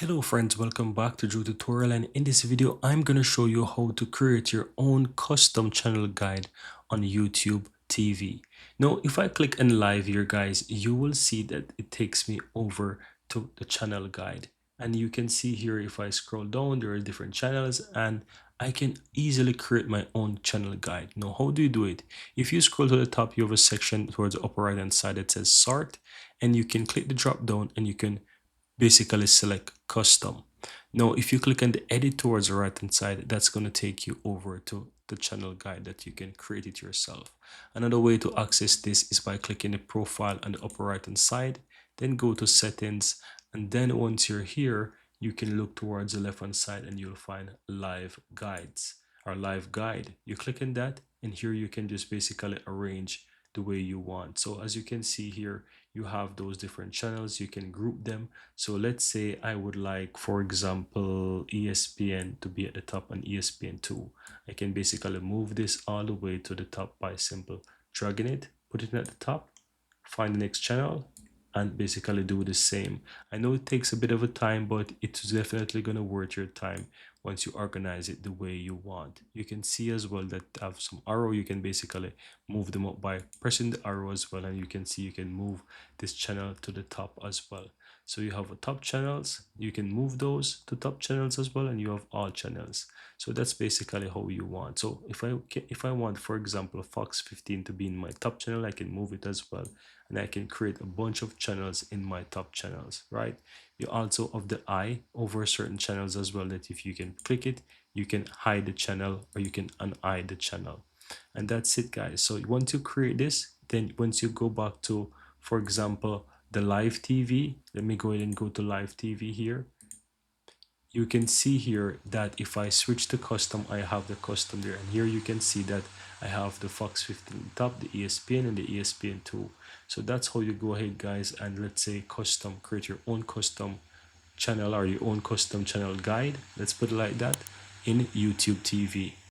Hello friends, welcome back to Drew Tutorial, and in this video I'm going to show you how to create your own custom channel guide on YouTube TV. Now if I click on live here guys, you will see that it takes me over to the channel guide, and you can see here if I scroll down there are different channels and I can easily create my own channel guide. Now how do you do it? If you scroll to the top, you have a section towards the upper right hand side that says sort, and you can click the drop down and you can basically select custom. Now if you click on the edit towards the right hand side, that's going to take you over to the channel guide that you can create it yourself. Another way to access this is by clicking the profile on the upper right hand side, then go to settings, and then once you're here you can look towards the left hand side and you'll find live guides or live guide. You click on that and here you can just basically arrange the way you want. So as you can see here, you have those different channels, you can group them. So let's say I would like, for example, ESPN to be at the top and ESPN2. I can basically move this all the way to the top by simple dragging it, put it at the top, find the next channel, and basically do the same. I know it takes a bit of a time, but it's definitely going to worth your time once you organize it the way you want. You can see as well that I have some arrow. You can basically move them up by pressing the arrow as well, and you can see you can move this channel to the top as well. So you have a top channels, you can move those to top channels as well, and you have all channels. So that's basically how you want. So if I want, for example, Fox 15 to be in my top channel, I can move it as well, and I can create a bunch of channels in my top channels, right? You also have the eye over certain channels as well, that if you can click it, you can hide the channel or you can unhide the channel. And that's it guys. So once you create this, then once you go back to, for example, the live TV, let me go ahead and go to live TV here. You can see here that if I switch to custom, I have the custom there, and here you can see that I have the Fox 15 top, the ESPN, and the ESPN2. So that's how you go ahead guys, and let's say custom, create your own custom channel or your own custom channel guide, let's put it like that, in YouTube TV.